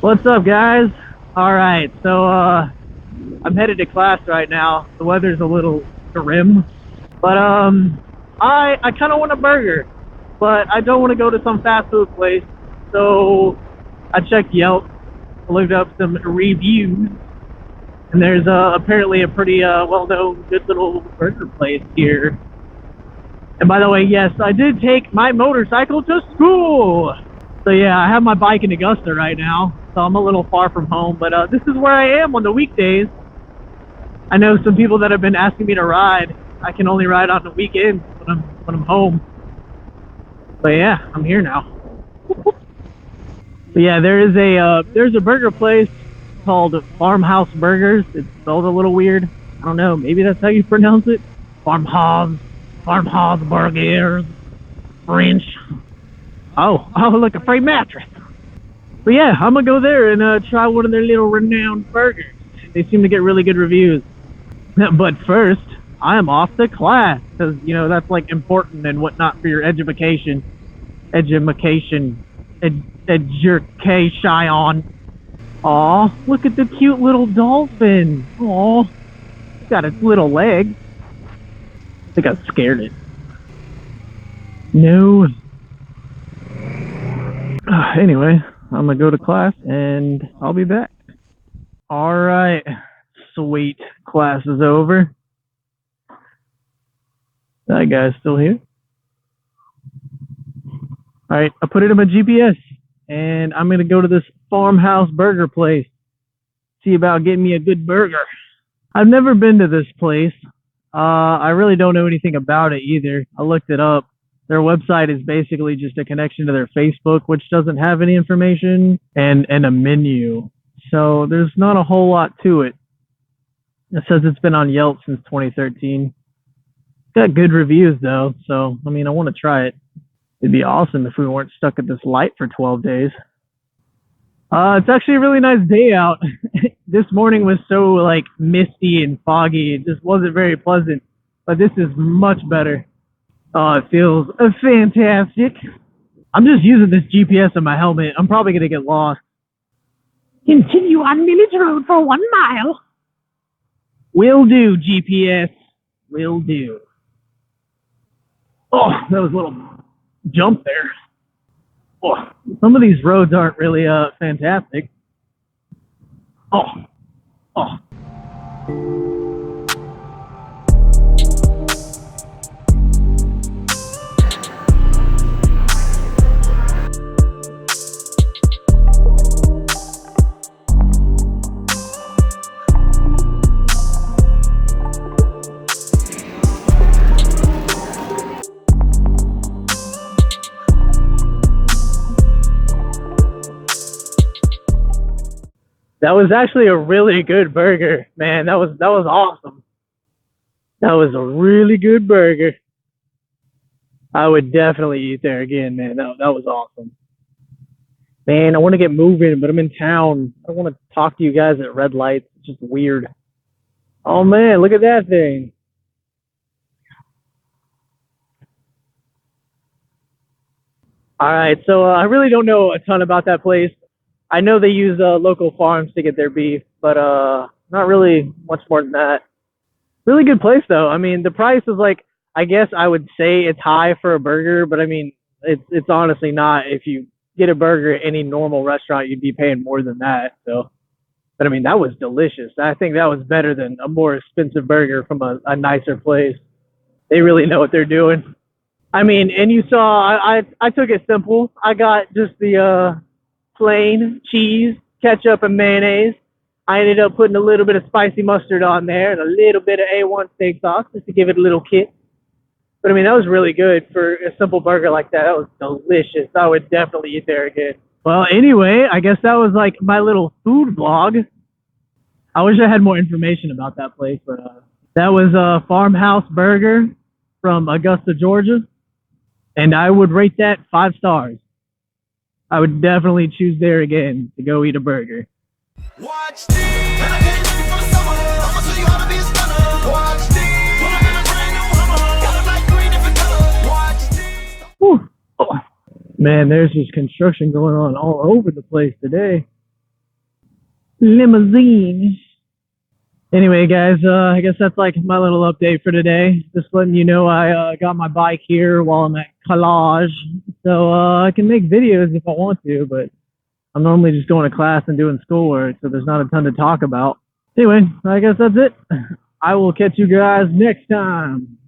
What's up, guys? Alright, so I'm headed to class right now. The weather's a little grim, but I kind of want a burger, but I don't want to go to some fast food place. So I checked Yelp, looked up some reviews, and there's apparently a pretty well-known good little burger place here. And by the way, yes, I did take my motorcycle to school. So yeah, I have my bike in Augusta right now, so I'm a little far from home, but this is where I am on the weekdays. I know some people that have been asking me to ride. I can only ride on the weekends when I'm home. But yeah, I'm here now. But yeah, there's a burger place called Farmhaus Burgers. It's spelled a little weird. I don't know, maybe that's how you pronounce it. Farmhaus Burgers, French. Oh, look, a free mattress. But yeah, I'm gonna go there and try one of their little renowned burgers. They seem to get really good reviews. But first, I am off to class, because, you know, that's like important and whatnot for your education. Education. Aw, look at the cute little dolphin. Aw, it's got its little legs. I think I scared it. No. Anyway, I'm gonna go to class and I'll be back. Alright, sweet. Class is over. That guy's still here. Alright, I put it in my GPS and I'm gonna go to this Farmhouse Burger place. See about getting me a good burger. I've never been to this place. I really don't know anything about it either. I looked it up. Their website is basically just a connection to their Facebook, which doesn't have any information, and a menu. So there's not a whole lot to it. It says it's been on Yelp since 2013. Got good reviews though, so I mean, I want to try it. It'd be awesome if we weren't stuck at this light for 12 days. It's actually a really nice day out. This morning was so like misty and foggy. It just wasn't very pleasant, but this is much better. Oh, it feels fantastic. I'm just using this GPS on my helmet. I'm probably going to get lost. Continue on Village Road for 1 mile. Will do, GPS. Will do. Oh, that was a little jump there. Oh, some of these roads aren't really fantastic. Oh. That was actually a really good burger, man. That was awesome. That was a really good burger. I would definitely eat there again, man. That was awesome. Man, I want to get moving, but I'm in town. I don't want to talk to you guys at red lights. It's just weird. Oh man, look at that thing. All right, so I really don't know a ton about that place. I know they use local farms to get their beef, but not really much more than that. Really good place though. I mean, the price is like, I guess I would say it's high for a burger, but I mean, it's honestly not. If you get a burger at any normal restaurant, you'd be paying more than that. So, but I mean, that was delicious. I think that was better than a more expensive burger from a nicer place. They really know what they're doing. I mean, and you saw, I took it simple. I got just the plain cheese, ketchup, and mayonnaise. I ended up putting a little bit of spicy mustard on there and a little bit of A1 steak sauce just to give it a little kick. But I mean, that was really good for a simple burger like that. That was delicious. I would definitely eat there again. Well, anyway, I guess that was like my little food vlog. I wish I had more information about that place, but that was a Farmhouse Burger from Augusta, Georgia. And I would rate that 5 stars. I would definitely choose there again to go eat a burger. Watch this. And I can't wait for the summer. I'ma show you how to be a stunner. Watch this. Put up in a brand new Hummer. Got a light green different color. Watch this. Whew. Oh. Man, there's just construction going on all over the place today. limousine. Anyway, guys, I guess that's like my little update for today. Just letting you know I got my bike here while I'm at college. So I can make videos if I want to, but I'm normally just going to class and doing schoolwork, so there's not a ton to talk about. Anyway, I guess that's it. I will catch you guys next time.